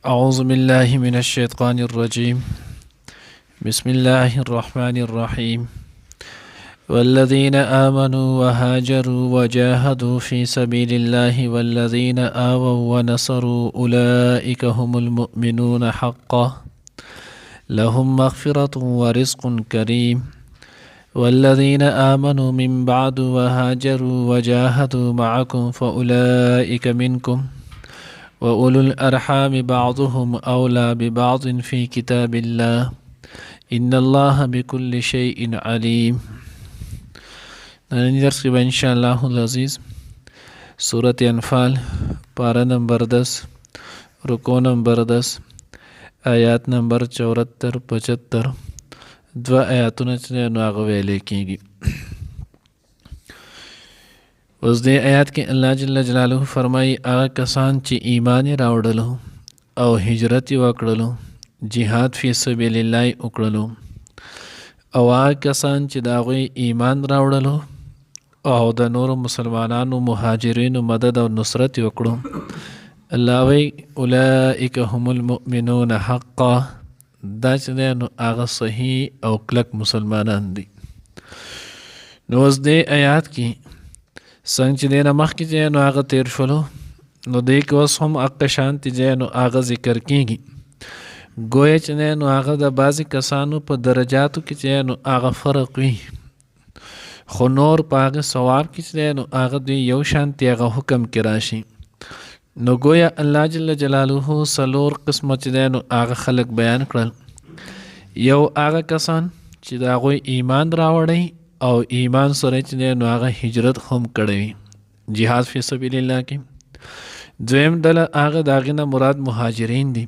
أعوذ بالله من الشيطان الرجيم. بسم الله الرحمن الرحيم. والذين آمنوا وهاجروا وجاهدوا في سبيل الله والذين آووا ونصروا أولئك هم المؤمنون حقا لهم مغفرة ورزق كريم. والذين آمنوا من بعد وهاجروا وجاهدوا معكم فأولئك منكم وأولو الأرحام بعضهم أولى ببعض في كتاب الله إن الله بكل شيء عليم. نن درس کې ان شاء الله العزيز سورة انفال پارہ نمبر 10 رکو نمبر 10 آیات نمبر 74 75 دو آیاتونه چې نو هغه ویلې کېږي. اوس دې آیات کې الله جل جلاله فرمایي هغه کسان چې ایمان یې راوړلو او هجرت یې وکړلو جهاد فی سبیل الله وکړلو او هغه کسان چې د هغوی ایمان راوړلو او د نورو مسلمانانو مهاجرینو مدد او نصرت یې وکړو الله وایي اولئک هم المؤمنون حقا دا چې دی نو هغه صحیح او کلک مسلمانان دي. نو اوس دې آیات کې څنګه چې دی نه مخکې چې نو هغه تیر شولو نو دی کې اوس هم هغه شانتې چې نو هغه ذکر کېږي. گویا چې دی نو هغه د بعضې کسانو په درجاتو کې چې نو هغه فرق وي خو نور په هغه ثواب کې چې دی نو هغه دوی یو شانتې هغه حکم کې راشي. نو گویا الله جل جلاله څلور قسمه چې دی نو هغه خلق بیان کړل. یو هغه کسان چې د هغوی ایمان راوړی او ایمان سره چې دی نو هغه هجرت هم کړی جهاد فی سبیل الله کې. دویم ډله هغه د هغې نه مراد مهاجرین دي.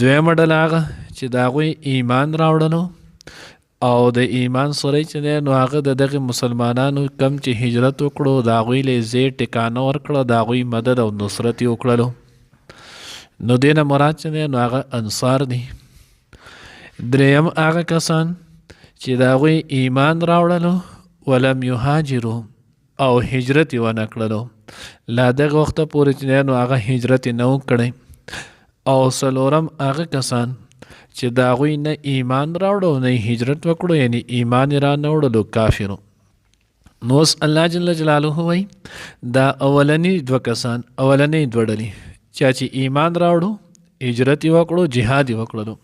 دویمه ډله هغه چې د هغوی ایمان راوړلو او د ایمان سره چې دی نو هغه د دغې مسلمانانو کم چې هجرت وکړو د هغوی له ځای ټکانه ورکړه د هغوی مدد او نصرت یې وکړلو نو دې نه مراد چې دی نو هغه انصار دي. دریم هغه کسان چې د هغوی ایمان راوړلو ولم یهاجرو او هجرت یې ونه کړلو لا دغه وخته پورې چې دی نو هغه هجرت یې نه و کړی. او څلورم هغه کسان چې د هغوی نه ایمان راوړو نه هجرت وکړو یعنی ایمان یې را نه وړلو کافرو. نو اوس الله جل جلاله وایي دا اولني دوه کسان اولنۍ دوه ډلې چې ایمان راوړو هجرت یې وکړو جهاد یې وکړلو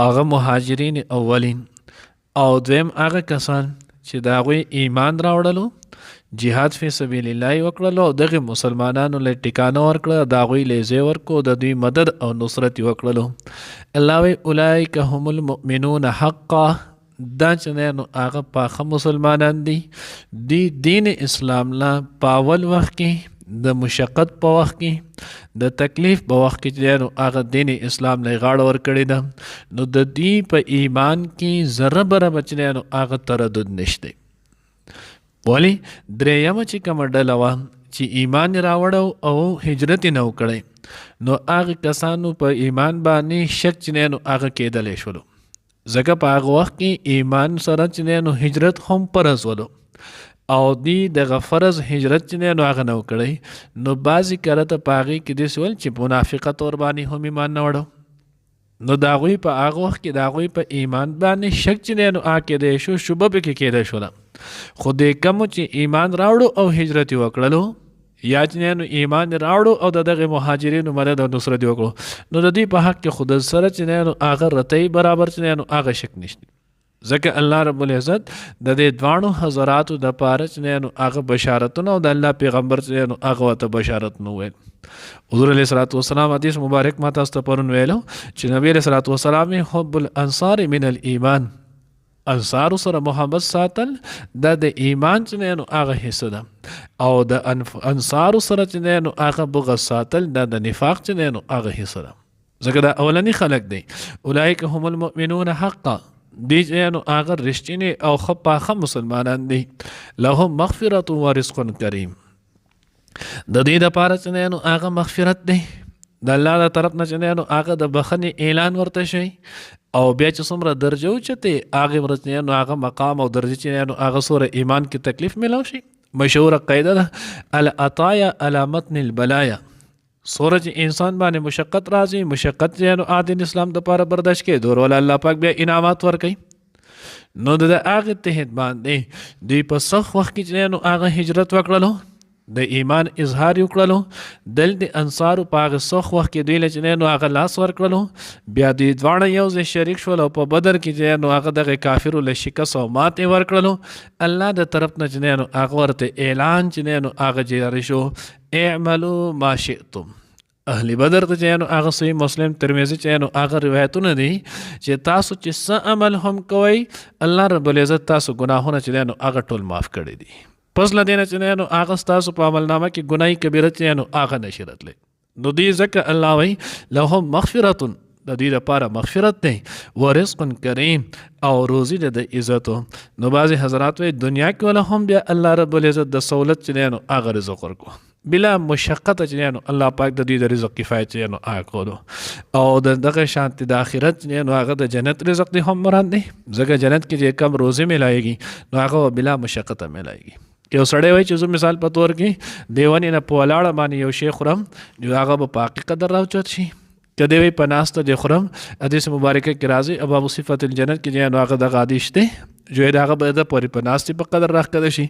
هغه مهاجرین اولین. او دویم هغه کسان چې د هغوی ایمان راوړلو جهاد فی سبیل الله وکړلو او دغه مسلمانانو له ټکانه ورکړه د هغوی له ځای ورکړو د دوی مدد او نصرت یې وکړلو. الله وایي اولئک هم المؤمنون حقا دا چې دی نو هغه پاخه مسلمانان دي. دی دین اسلام لا په اول وخت کې د مشقت په وخت کې د تکلیف په وخت کې چې دی نو هغه دین اسلام له غاړه ورکړې ده نو د دوی په ایمان کې ذره برابر چې دی نو هغه تردد نشته. ولی دریمه چې کومه ډله وه چې ایمان یې راوړو او هجرت یې نه و کړی نو هغه کسانو په ایمان باندې شک چې دی نو هغه کېدلی شولو ځکه په هغه وخت کې ایمان سره چې دی نو هجرت هم فرض ولو او دی دغه فرض هجرت چې دی نو هغه نه و کړی نو بعضې کله ته په هغې کې داسې ول چې منافقت ورباندې هم ایمان نه وړو نو د هغوی په هغه وخت کې د هغوی په ایمان باندې شک چې دی نو هغه کېدی شو شبه پکې کېدی شوله. خو دې کمو چې ایمان راوړو او هجرت یې وکړلو یا چې نو ایمان راوړو او د دغې مهاجرینو مدد او نصرت یې وکړو نو د دوی په حق کې خو د سره چې نو هغه رتۍ برابر چې نو هغه شک نشته ځکه الله رب العزت د دې دواړو حضراتو دپاره چې نو هغه بشارتونه او د الله پیغمبر چې نو هغه ورته بشارت نو ویل. حضور علیه الصلاة والسلام حدیث مبارک ما تاسو ته پرون ویلو چې نبی علیه الصلاة والسلام حب الانصار من الایمان انصارو سره محبت ساتل دا د ایمان چې نو هغه حصه ده او د انصارو سره چې نو هغه بغض ساتل دا د نفاق چې نو هغه حصه ده ځکه دا اولني خلق دی. اولئک هم المؤمنون حقا دی چې نو هغه رښتینې او ښه پاخه مسلمانان دي. لهم مغفرة ورزق کریم د دې دپاره چې نو هغه مغفرت دی د الله د طرف نه چې نو هغه د بخښنې اعلان ورته شوی او بیا چې څومره درجه اوچتې هغې ورځ نو هغه مقام او درجه چې نو هغه سوره ایمان کې تکلیف میلاو شي. مشهوره قاعده ده العطایا على متن البلایا سوره چې انسان باندې مشقت راځي، مشقت چې نو دین اسلام د پاره برداشت کې دور ول الله پاک بیا انعامات ورکړي. نو د هغه تحت باندې دوی په سخت وخت کې چې نو هغه هجرت وکړلو، د ایمان اظهار وکړلو، دل د انصارو په هغه سخت وخت کې دوی له چې نو هغه لاس ورکړلو، بیا دوی دواړه یو ځای شریک شول او په بدر کې چې نو هغه دغه کافرو له شکست او ماتې ورکړلو. الله د طرف نه چې نو هغه ورته اعلان چې نو هغه جاری شو، اعملوا ما شئتم. اهل بدر ته چې نو هغه صحیح مسلم ترمذی چې نو هغه روایتونه دي چې تاسو چې څه عمل هم کوئ، الله رب العزت تاسو ګناهونه چې نو هغه ټول معاف کړي دي. پس لدینه چې نو هغه ستاسو په عملنامه کې ګناهی کبیره چې نو هغه نشي راتلی. نو دې ځکه الله وایي لهم مغفرة، د دې لپاره مغفرت دی، ورزق کریم او روزي د عزتو. نو بعضې حضرات وایي دنیا کې ولا هم بیا الله رب العزت د سہولت چې نو هغه رزق ورکو بلا مشقت چې نو الله پاک د دې د رزق کفایت چې نو هغه کولو. او دغه شانتي د آخرت چې نو هغه د جنت رزق دی هم مراد دی، ځکه جنت کې چې کم روزي ملایږي نو هغه بلا مشقت ملایږي. یو سړی وایي چې زه مثال په طور کې دیونې نه په ولاړه باندې یو شی خورم، نو هغه به په حقیقت قدر راوچت شي. که دی وایي په ناسته دی خورم، حدیث مبارکه کې راځي ابواب صفت الجنت کې نو هغه دغه حدیث دی جو هغه به د پورې په ناستې په قدر راښکته شي.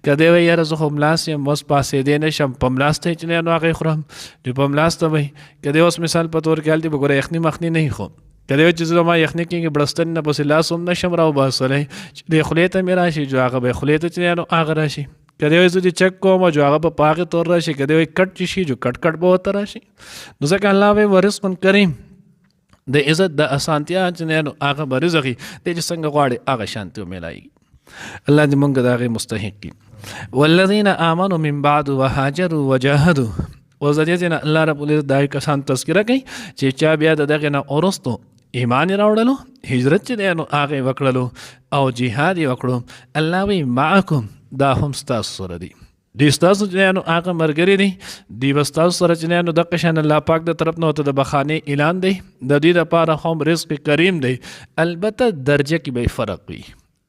که دی وایي یاره زه خو ملاست یم اوس پاسېدی نه شم، په ملاسته چې نو هغه خورم، نو په ملاسته وایي. که دی اوس مثال په طور کې هلته به ګوره یخني مخني نه خو کله چې زه ما یخني کېږي بړستن نه پسې لاس هم نشم راوباسلی چې د خولې ته مې راشي، جو هغه به خولې ته چې نو هغه راشي. که دی وایي زه دې چک کوم جو هغه به په هغې طور راشي، که دی وایي کټ چې شي جو کټ به ورته راشي. نو ځکه الله وایي ورزق کریم، د عزت د اسانتیا چې نو هغه به رزق وي، دی چې څنګه غواړي هغه شانتي ومیلایي. الله دې موږ د هغې مستحق کړي. والذین آمنوا من بعد وهاجروا وجاهدوا. اوس د دې نه الله رب العزت دا کسان تذکره کوي چې چا بیا د دغه نه وروستو ایمان یې راوړلو، هجرت چې دی نو هغه یې وکړلو او جهاد یې وکړو. الله وایي معکم، دا هم ستاسو سره دي، دوی ستاسو چې نو هغه ملګري دي، دوی به ستاسو سره چې نو دغه شان الله پاک د طرف نه ورته د بخانې اعلان دی، د دوی دپاره هم رزق کریم دی. البته درجه کې به فرق وي،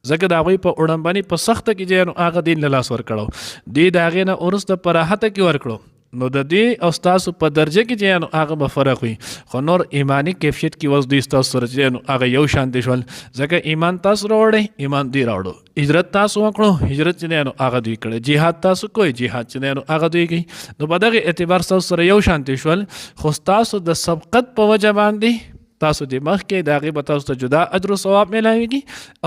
ځکه د هغوی په وړاندې په سخته کې چې نو هغه دین له لاس ورکړو، دوی د هغې نه وروسته په راحته کې ورکړو. نو د دې او ستاسو په درجه کې چې نو هغه به فرق وي، خو نور ایمانی کیفیت کې اوس دوی ستاسو سره چې نو هغه یو شانتي شول، ځکه ایمان تاسو راوړئ، ایمان دوی راوړو، هجرت تاسو وکړو، هجرت چې نو هغه دوی کړی، جهاد تاسو کوئ، جهاد چې نو هغه دوی کوي. نو په دغه اعتبار ستاسو سره یو شانتي شول، خو ستاسو د سبقت په وجه باندې تاسو د مخکې د هغې به تاسو ته جدا اجر و ثواب میلاویږي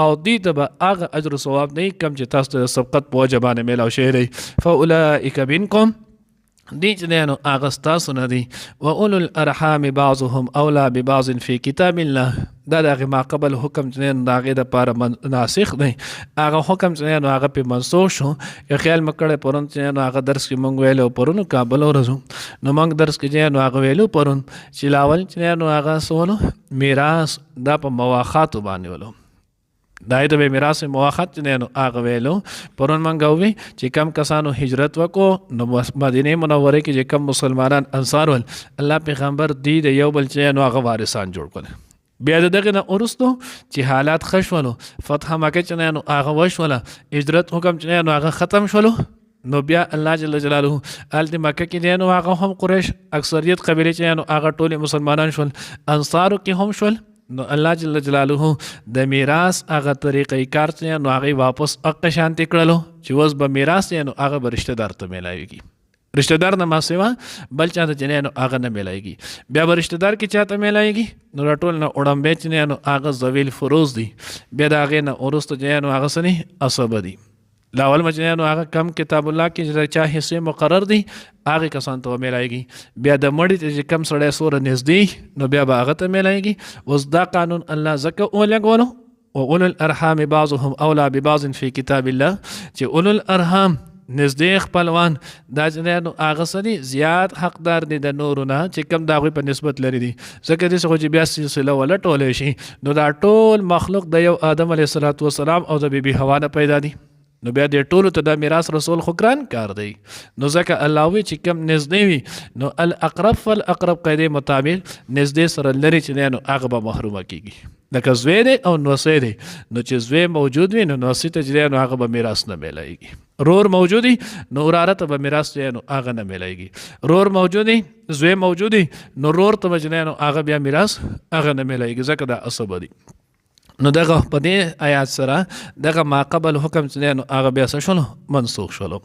او دوی ته به هغه اجر و ثواب نه وي کوم چې تاسو ته د سبقت په وجه باندې میلاو شوی دی. فاولئک منکم، دی چې دی نو هغه ستاسو نه دي. و اولو الارحام بعضهم اولا ببعض فی کتاب الله، دا د هغې ماقبل حکم چې دی نو د هغې دپاره ناسخ دی، هغه حکم چې دی نو هغه پرې منسوخ شو. که خیال مې کړی پرون چې نو هغه درس کې مونږ ویلو، پرون کابل ورځو نو مونږ درس کې چې نو هغه ویلو پرون چې لاول چې نو هغه څه ولو میراث دا په مواخاتو باندې ولو، دا د میراث مواخات چې نو هغه ویلو پرون مونږ وی چې کم کسانو هجرت وکړو نو مدینه منوره کې چې کم مسلمانان انصار ول، الله پیغمبر دی د یو بل چې نو هغه وارثان جوړ کړل. بیا دغه نه ورستو چې حالات ښه شولو، فتح مکه چې نو هغه وشوله، هجرت حکم چې نو هغه ختم شولو، نو بیا الله جل جلاله هلته مکه کې نو هغه هم قریش اکثریت قبیلې چې نو هغه ټول مسلمانان شول، انصارو کې هم شول. نو الله جل جلاله د میراث هغه طریقې کار چې نو هغه واپس حق شانتي کړلو چې اوس به میراث نو هغه به رشتہ دار ته میلایږي، رشتہ دار نه ما سوا بل چاته چې نو هغه نه میلایږي. بیا به رشتہ دار کې چاته میلایږي نو راټول نه وړاندې چې نو هغه ذویل فروز دي، بیا د هغې نه وروسته چې نو هغه سني عصبه دي. لاول مچ نو هغه کم کتاب الله کې چا حصے مقرر دي هغه کسان ته میلایږي. بیا د مړي چې کم سړی سوره نږدې نو بیا به هغه ته میلایږي. اوس دا قانون الله ځکه ولګولو، و اولو الارحام بعضهم اولا ببعض فی کتاب الله، چې اولو الارحام نږدې خپلوان دا چې نو هغه سړي زیات حقدار دي د نورو نه چې کم د هغوی په نسبت لري دي، ځکه داسې خو چې بیا سلسله ولټولی شي نو دا ټول مخلوق د یو آدم علیه السلام او د بیبي حوا نه پیدا دي. نو بیا دې ټولو ته د میراث رسول خو ګران کار دی. نو ځکه الله وی چې کم نږدې وي نو الاقرب فالاقرب قاعدې مطابق نږدې سره لري چې دی نو هغه به محرومه کیږي. لکه زوی دی او نوسی دی، نو چې زوی موجود وي نو نوسی ته چې دی نو هغه به میراث نه میلایږي. رور موجود وي نو وراره ته به میراث دی نو هغه نه میلایږي. رور موجود وي زوی موجود وي نو رور ته به چې دی نو هغه بیا میراث هغه نه میلایږي ځکه دا عصبه دي. نو دغه په دې آیات سره دغه ما قبل حکم چې دی نو هغه بیا څه شولو منسوخ شولو.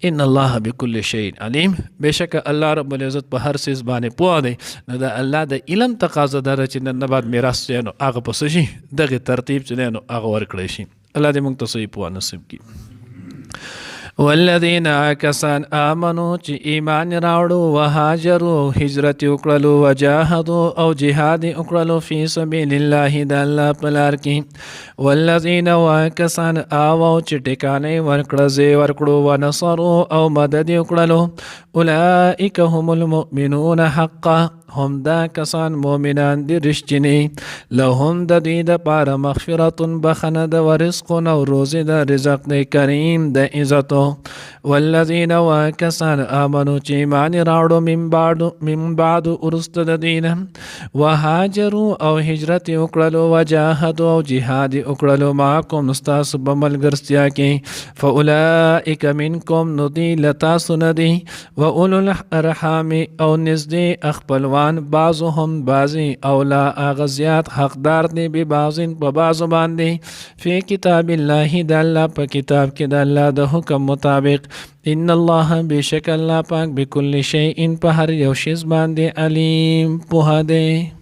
ان الله بكل شيء علیم، بشک الله رب العزت په هر څیز باندې پوه دی. نو د الله د علم تقاضا ده چې نن بعد میراث دی نو هغه په څه شي دغه ترتیب چې دی نو هغه ورکړی شي. الله دې موږ ته صحیح پوه نصیب کړي. والذین کسان آمنو چې ایمان راوړو وهاجرو هجرت وکړلو وجاهدو او جهاد وکړلو فی سبیل الله د الله په لار کې. والذین کسان آوو چې ټکانې ورکړه زی ورکړو ونصرو او مدد وکړلو اولئک هم المؤمنون حقا، هم دا کسان مؤمنان دي رښتینی. لهم د دوی دپاره مغفرت بخنه د ورزق او روزي د رزق د کریم د عزتو. والذین کسان آمنو چې ایمان راوړو من بعد وروسته د دوی نه وهاجرو او هجرت وکړلو وجاهدو او جهاد وکړلو معکم ستاسو په ملګرتیا کې فاولئک منکم نو دوی له تاسو نه دي واولو الارحام او نږدې خپلوان بعضهم بعضې اولا هغه زیات حقدار دي ببعضین په بعضو باندې فی کتاب الله د الله په کتاب کې د الله د حکم مطابق. ان الله بشک الله پاک بكل شیء په هر یو شیز باندې علیم پوهه دی.